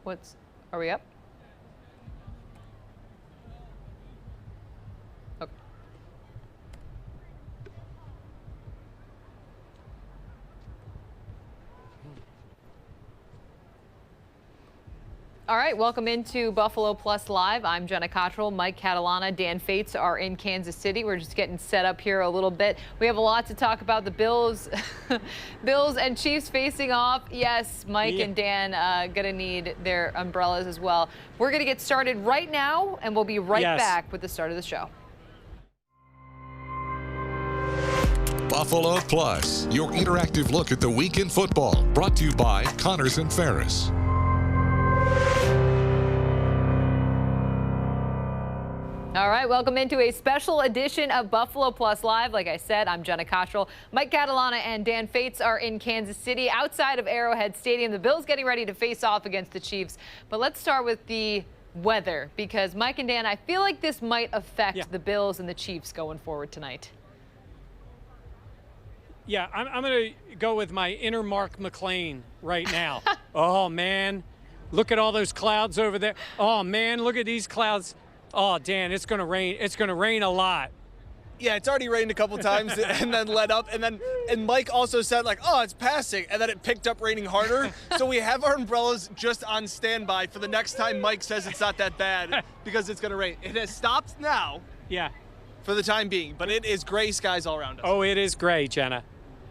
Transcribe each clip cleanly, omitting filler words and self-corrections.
Are we up? Okay. All right, welcome into Buffalo Plus Live. I'm Jenna Cottrell, Mike Catalana, Dan Fates are in Kansas City. We're just getting set up here a little bit. We have a lot to talk about. The Bills, Bills and Chiefs facing off. Yes, Mike and Dan gonna need their umbrellas as well. We're gonna get started right now, and we'll be right back with the start of the show. Buffalo Plus, your interactive look at the week in football, brought to you by Connors and Ferris. All right, welcome into a special edition of Buffalo Plus Live. Like I said, I'm Jenna Cottrell. Mike Catalana and Dan Fates are in Kansas City outside of Arrowhead Stadium. The Bills getting ready to face off against the Chiefs. But let's start with the weather, because Mike and Dan, I feel like this might affect the Bills and the Chiefs going forward tonight. Yeah, I'm going to go with my inner Mark McClain right now. Oh, man, look at all those clouds over there. Oh, man, look at these clouds. Oh, Dan, it's going to rain. It's going to rain a lot. Yeah, it's already rained a couple times and then let up. And Mike also said, like, oh, it's passing. And then it picked up raining harder. So we have our umbrellas just on standby for the next time Mike says it's not that bad because it's going to rain. It has stopped now. Yeah. For the time being. But it is gray skies all around us. Oh, it is gray, Jenna.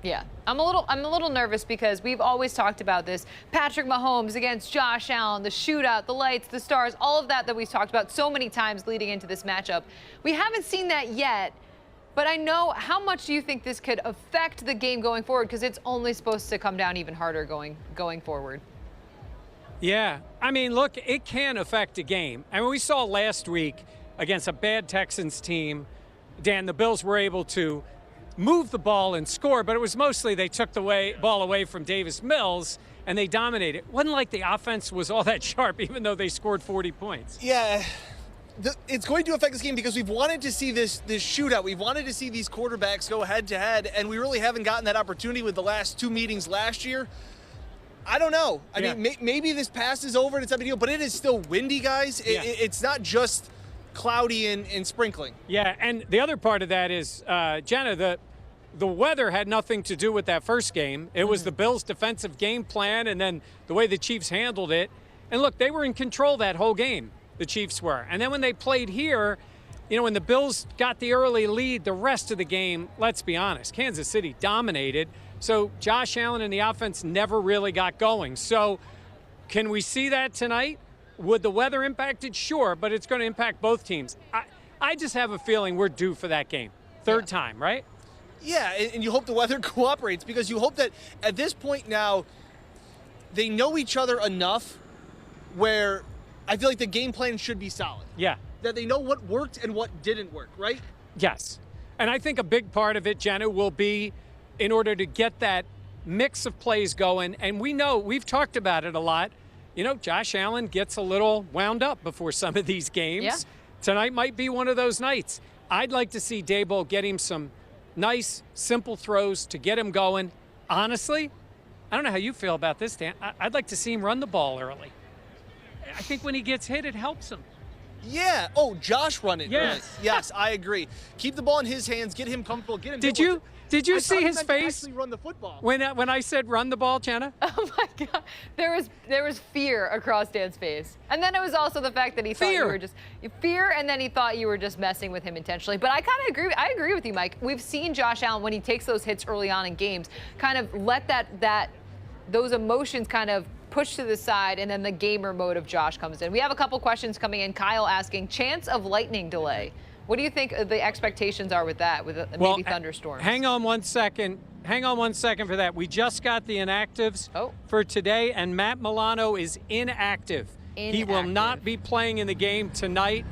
Yeah, I'm a little nervous because we've always talked about this. Patrick Mahomes against Josh Allen, the shootout, the lights, the stars, all of that we've talked about so many times leading into this matchup. We haven't seen that yet, but I know, how much do you think this could affect the game going forward? Because it's only supposed to come down even harder going forward. Yeah, I mean, look, it can affect a game. I mean, we saw last week against a bad Texans team, Dan, the Bills were able to move the ball and score, but it was mostly they took the ball away from Davis Mills and they dominated. It wasn't like the offense was all that sharp, even though they scored 40 points. Yeah, it's going to affect this game because we've wanted to see this shootout. We've wanted to see these quarterbacks go head-to-head, and we really haven't gotten that opportunity with the last two meetings last year. I don't know. I mean, maybe this passes over and it's not a big deal, but it is still windy, guys. It's not just cloudy and sprinkling. Yeah, and the other part of that is, Jenna, the weather had nothing to do with that first game. It was the Bills' defensive game plan and then the way the Chiefs handled it. And look, they were in control that whole game, the Chiefs were. And then when they played here, you know, when the Bills got the early lead, the rest of the game, let's be honest, Kansas City dominated. So Josh Allen and the offense never really got going. So can we see that tonight? Would the weather impact it? Sure, but it's going to impact both teams. I just have a feeling we're due for that game. Third time, right? Yeah, and you hope the weather cooperates because you hope that at this point now they know each other enough where I feel like the game plan should be solid. Yeah. That they know what worked and what didn't work, right? Yes. And I think a big part of it, Jenna, will be in order to get that mix of plays going. And we know, we've talked about it a lot. You know, Josh Allen gets a little wound up before some of these games. Yeah. Tonight might be one of those nights. I'd like to see Daboll get him some nice, simple throws to get him going. Honestly, I don't know how you feel about this, Dan. I'd like to see him run the ball early. I think when he gets hit, it helps him. Yeah. Oh, Josh run it. Yes. Really. Yes, I agree. Keep the ball in his hands. Get him comfortable. Get him. Did you see his face actually run the football when I said run the ball, Jenna? Oh my God, there was fear across Dan's face, and then it was also the fact that he thought you were just fear, and then he thought you were just messing with him intentionally. But I kind of agree. I agree with you, Mike. We've seen Josh Allen when he takes those hits early on in games, kind of let those emotions kind of push to the side, and then the gamer mode of Josh comes in. We have a couple questions coming in. Kyle asking, chance of lightning delay. What do you think the expectations are with that, with maybe thunderstorms? Hang on one second. Hang on one second for that. We just got the inactives for today, and Matt Milano is inactive. He will not be playing in the game tonight.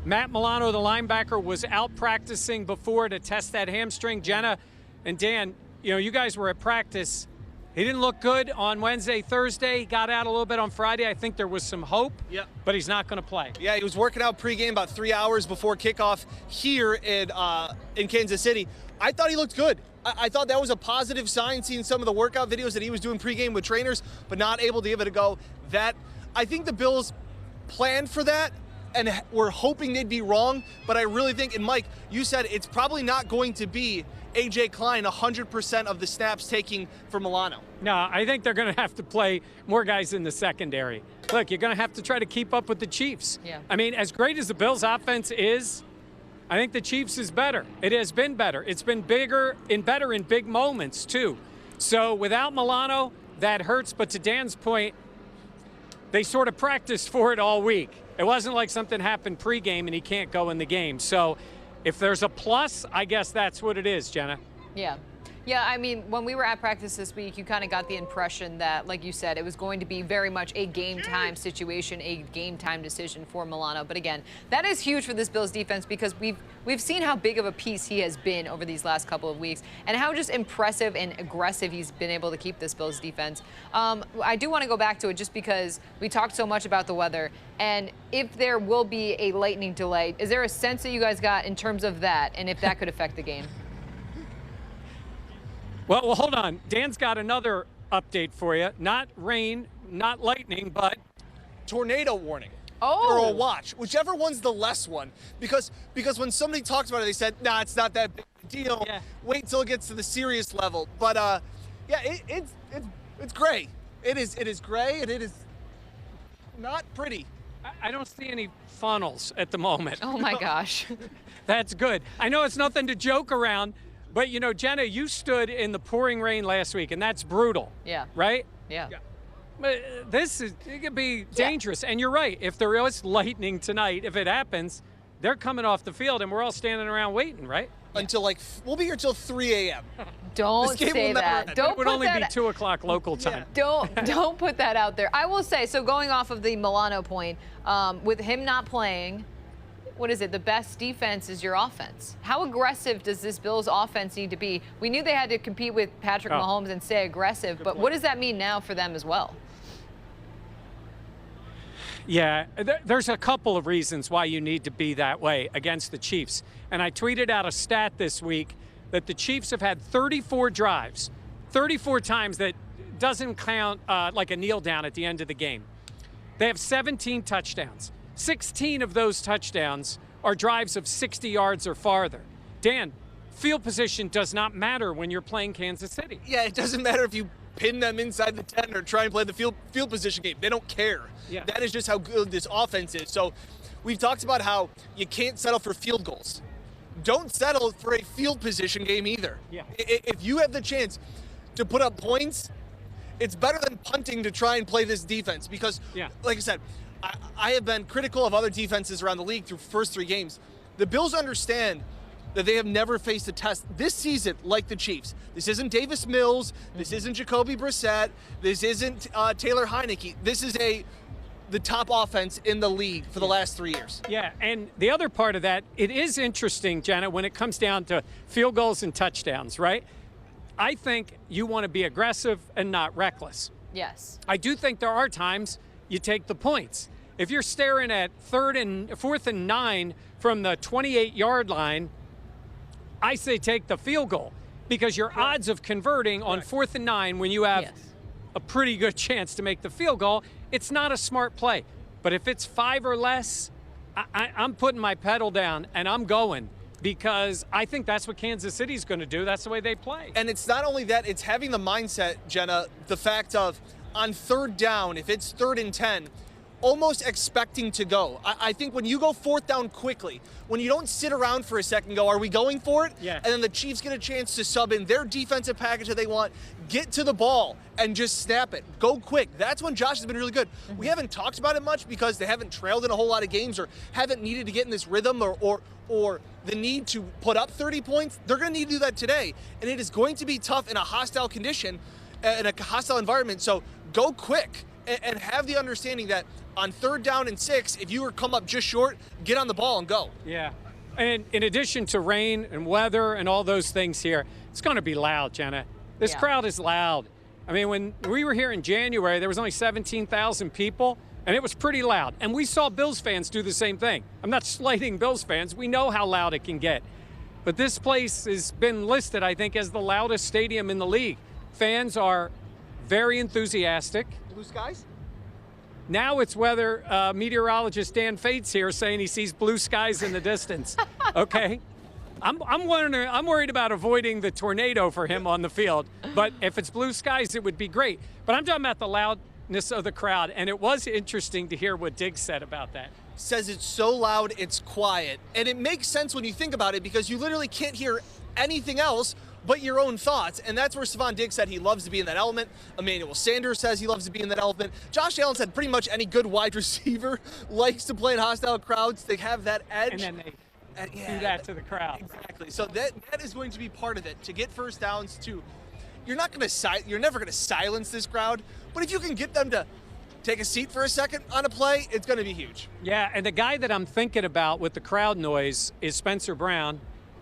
Matt Milano, the linebacker, was out practicing before to test that hamstring. Jenna and Dan, you know, you guys were at practice. He didn't look good on Wednesday, Thursday. He got out a little bit on Friday. I think there was some hope, but he's not going to play. Yeah, he was working out pregame about 3 hours before kickoff here in Kansas City. I thought he looked good. I thought that was a positive sign, seeing some of the workout videos that he was doing pregame with trainers, but not able to give it a go. That I think the Bills planned for that, and we're hoping they'd be wrong, but I really think, and Mike, you said it's probably not going to be A.J. Klein 100% of the snaps taking for Milano. No, I think they're going to have to play more guys in the secondary. Look, you're going to have to try to keep up with the Chiefs. Yeah. I mean, as great as the Bills' offense is, I think the Chiefs is better. It has been better. It's been better in big moments, too. So without Milano, that hurts. But to Dan's point, they sort of practiced for it all week. It wasn't like something happened pregame and he can't go in the game. So if there's a plus, I guess that's what it is, Jenna. Yeah. Yeah, I mean, when we were at practice this week, you kind of got the impression that, like you said, it was going to be very much a game-time situation, a game-time decision for Milano. But again, that is huge for this Bills defense because we've seen how big of a piece he has been over these last couple of weeks and how just impressive and aggressive he's been able to keep this Bills defense. I do want to go back to it just because we talked so much about the weather. And if there will be a lightning delay, is there a sense that you guys got in terms of that and if that could affect the game? Well, hold on. Dan's got another update for you. Not rain, not lightning, but Tornado warning. Oh. Or a watch, whichever one's the less one. Because when somebody talks about it, they said, nah, it's not that big a deal. Yeah. Wait till it gets to the serious level. But yeah, it's gray. It is gray, and it is not pretty. I don't see any funnels at the moment. Oh, my gosh. That's good. I know it's nothing to joke around, but, you know, Jenna, you stood in the pouring rain last week, and that's brutal. Yeah. Right? Yeah. But it could be dangerous. And you're right. If there is lightning tonight, if it happens, they're coming off the field, and we're all standing around waiting, right? Until we'll be here till 3 a.m. Don't This game say will never that. end. Don't It would put only that be 2 o'clock local time. Don't put that out there. I will say, so going off of the Milano point, with him not playing, what is it? The best defense is your offense. How aggressive does this Bills offense need to be? We knew they had to compete with Patrick Mahomes and stay aggressive, but what does that mean now for them as well? Yeah, there's a couple of reasons why you need to be that way against the Chiefs. And I tweeted out a stat this week that the Chiefs have had 34 drives, 34 times that doesn't count like a kneel down at the end of the game. They have 17 touchdowns. 16 of those touchdowns are drives of 60 yards or farther. Dan, field position does not matter when you're playing Kansas City. Yeah, it doesn't matter if you pin them inside the 10 or try and play the field position game. They don't care. Yeah. That is just how good this offense is. So we've talked about how you can't settle for field goals. Don't settle for a field position game either. Yeah. If you have the chance to put up points, it's better than punting to try and play this defense because, like I said, I have been critical of other defenses around the league through first 3 games. The Bills understand that they have never faced a test this season like the Chiefs. This isn't Davis Mills. This isn't Jacoby Brissett. This isn't Taylor Heineke. This is the top offense in the league for the last 3 years. Yeah, and the other part of that, it is interesting, Jenna, when it comes down to field goals and touchdowns, right? I think you want to be aggressive and not reckless. Yes. I do think there are times you take the points. If you're staring at 4th and 9 from the 28-yard line, I say take the field goal because your odds of converting on 4th and 9 when you have a pretty good chance to make the field goal, it's not a smart play. But if it's 5 or less, I'm putting my pedal down and I'm going because I think that's what Kansas City's going to do. That's the way they play. And it's not only that, it's having the mindset, Jenna, the fact of on 3rd down, if it's 3rd and 10, almost expecting to go. I think when you go 4th down quickly, when you don't sit around for a second and go, are we going for it? Yeah. And then the Chiefs get a chance to sub in their defensive package that they want, get to the ball and just snap it. Go quick. That's when Josh has been really good. We haven't talked about it much because they haven't trailed in a whole lot of games or haven't needed to get in this rhythm or the need to put up 30 points. They're going to need to do that today. And it is going to be tough in a hostile condition, in a hostile environment. So go quick and have the understanding that on 3rd down and 6, if you come up just short, get on the ball and go. Yeah. And in addition to rain and weather and all those things here, it's going to be loud, Jenna. This crowd is loud. I mean, when we were here in January, there was only 17,000 people, and it was pretty loud. And we saw Bills fans do the same thing. I'm not slighting Bills fans. We know how loud it can get. But this place has been listed, I think, as the loudest stadium in the league. Fans are very enthusiastic. Blue skies? Now it's weather meteorologist Dan Fates here saying he sees blue skies in the distance. Okay? I'm worried about avoiding the tornado for him on the field. But if it's blue skies, it would be great. But I'm talking about the loudness of the crowd, and it was interesting to hear what Diggs said about that. Says it's so loud, it's quiet. And it makes sense when you think about it because you literally can't hear anything else but your own thoughts. And that's where Stephon Diggs said he loves to be in that element. Emmanuel Sanders says he loves to be in that element. Josh Allen said pretty much any good wide receiver likes to play in hostile crowds. They have that edge. And then they do that to the crowd. Exactly. So that is going to be part of it. To get first downs too. You're never gonna silence this crowd, but if you can get them to take a seat for a second on a play, it's going to be huge. Yeah, and the guy that I'm thinking about with the crowd noise is Spencer Brown.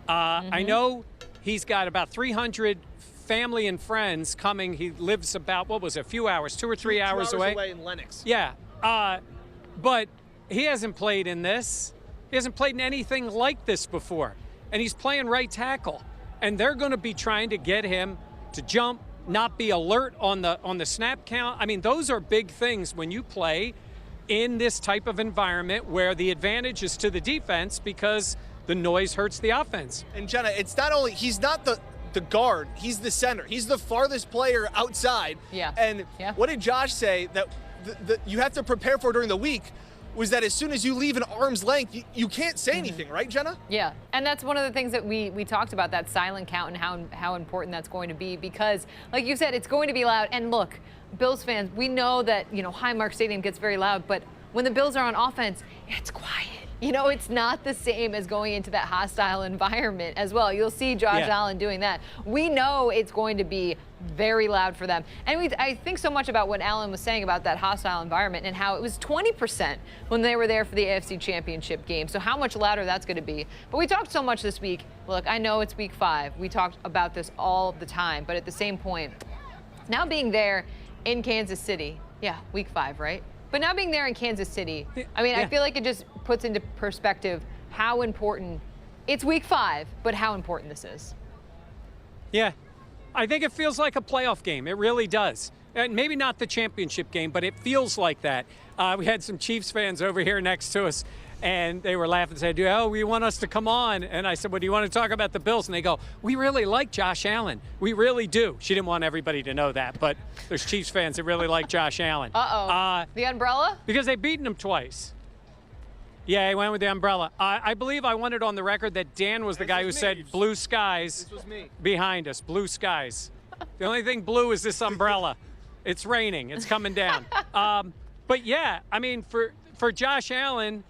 I know he's got about 300 family and friends coming. He lives about, a few hours, 2 or 3 hours away? 2 hours away in Lenox. Yeah, but he hasn't played in this. He hasn't played in anything like this before. And he's playing right tackle. And they're going to be trying to get him to jump, not be alert on the snap count. I mean, those are big things when you play in this type of environment where the advantage is to the defense because the noise hurts the offense. And Jenna, it's not only, he's not the guard, he's the center. He's the farthest player outside. Yeah. And what did Josh say that you have to prepare for during the week was that as soon as you leave an arm's length, you can't say anything, right, Jenna? Yeah, and that's one of the things that we talked about, that silent count and how important that's going to be because, like you said, it's going to be loud. And look, Bills fans, we know that, Highmark Stadium gets very loud, but when the Bills are on offense, it's quiet. It's not the same as going into that hostile environment as well. You'll see Josh Allen doing that. We know it's going to be very loud for them. And I think so much about what Allen was saying about that hostile environment and how it was 20% when they were there for the AFC Championship game. So how much louder that's going to be. But we talked so much this week. Look, I know it's week 5. We talked about this all the time. But at the same point, now being there in Kansas City, week 5, right? But now being there in Kansas City, I mean, I feel like it just puts into perspective how important, it's week 5, but how important this is. Yeah, I think it feels like a playoff game. It really does. And maybe not the championship game, but it feels like that. We had some Chiefs fans over here next to us, and they were laughing and said, "Oh, we want us to come on." And I said, "Well, do you want to talk about the Bills?" And they go, "We really like Josh Allen. We really do." She didn't want everybody to know that, but there's Chiefs fans that really like Josh Allen. The umbrella? Because they've beaten him twice. Yeah, he went with the umbrella. I believe I wanted on the record that Dan was the guy who said blue skies behind us, blue skies. The only thing blue is this umbrella. It's raining. It's coming down. But yeah, I mean, for Josh Allen,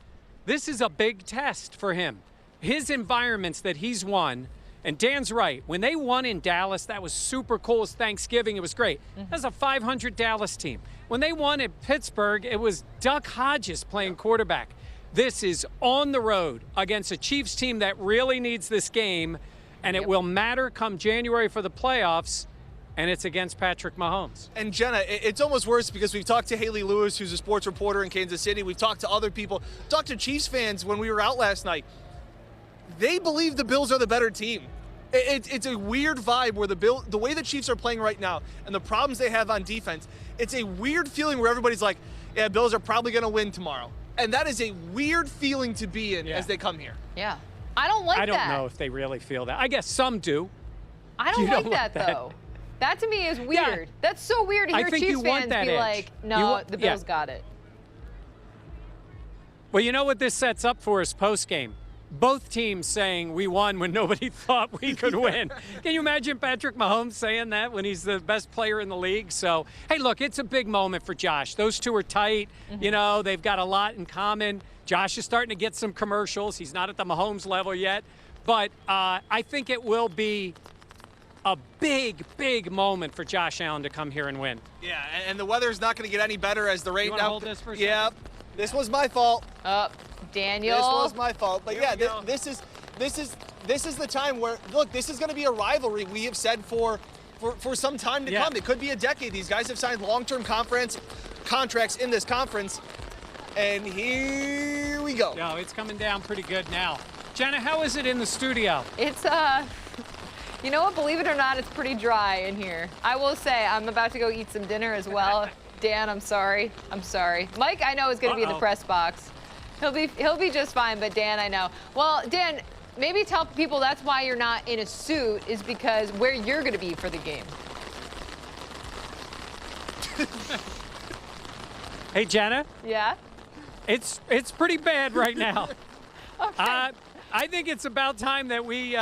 this is a big test for him. His environments that he's won, and Dan's right. When they won in Dallas, that was super cool. It was Thanksgiving. It was great. That's a 500 Dallas team. When they won at Pittsburgh, it was Duck Hodges playing quarterback. This is on the road against a Chiefs team that really needs this game, and it will matter come January for the playoffs, and it's against Patrick Mahomes. And Jenna, it's almost worse because we've talked to Haley Lewis, who's a sports reporter in Kansas City. We've talked to other people, talked to Chiefs fans when we were out last night. They believe the Bills are the better team. It's a weird vibe where the way the Chiefs are playing right now and the problems they have on defense, it's a weird feeling where everybody's like, yeah, Bills are probably going to win tomorrow. And that is a weird feeling to be in as they come here. Yeah. I don't like that. I don't know if they really feel that. I guess some do. I don't like that, though. That to me is weird. Yeah. That's so weird to hear Chiefs fans be like, no, the Bills got it. Well, you know what this sets up for is postgame. Both teams saying we won when nobody thought we could win. Can you imagine Patrick Mahomes saying that when he's the best player in the league? So, hey, look, it's a big moment for Josh. Those two are tight. You know, they've got a lot in common. Josh is starting to get some commercials. He's not at the Mahomes level yet. But I think it will be a big, big moment for Josh Allen to come here and win. Yeah, and the weather's not going to get any better as the rain. You want to hold this for a second? Yeah, this was my fault. Daniel. This was my fault. But yeah, this is the time where, look, this is going to be a rivalry we have said for some time to come. It could be a decade. These guys have signed long-term contracts in this conference, and here we go. No, it's coming down pretty good now. Jenna, how is it in the studio? It's you know what? Believe it or not, it's pretty dry in here. I will say I'm about to go eat some dinner as well. Dan, I'm sorry. I'm sorry. Mike, I know, is going to be in the press box. He'll be just fine, but Dan, I know. Well, Dan, maybe tell people that's why you're not in a suit is because where you're going to be for the game. Hey, Jenna. Yeah? It's pretty bad right now. Okay. I think it's about time that we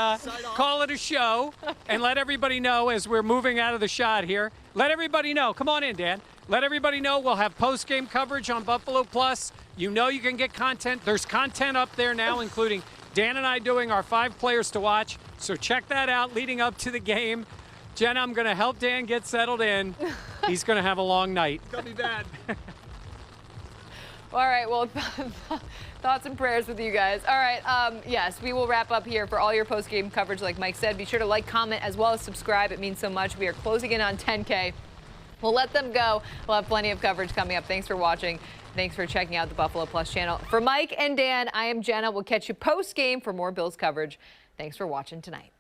call it a show and let everybody know as we're moving out of the shot here. Let everybody know. Come on in, Dan. Let everybody know we'll have post-game coverage on Buffalo Plus. You know you can get content. There's content up there now, including Dan and I doing our 5 players to watch. So check that out leading up to the game. Jenna, I'm going to help Dan get settled in. He's going to have a long night. It's going to be bad. All right, well, thoughts and prayers with you guys. All right, yes, we will wrap up here for all your post-game coverage, like Mike said. Be sure to like, comment, as well as subscribe. It means so much. We are closing in on 10K. We'll let them go. We'll have plenty of coverage coming up. Thanks for watching. Thanks for checking out the Buffalo Plus channel. For Mike and Dan, I am Jenna. We'll catch you post-game for more Bills coverage. Thanks for watching tonight.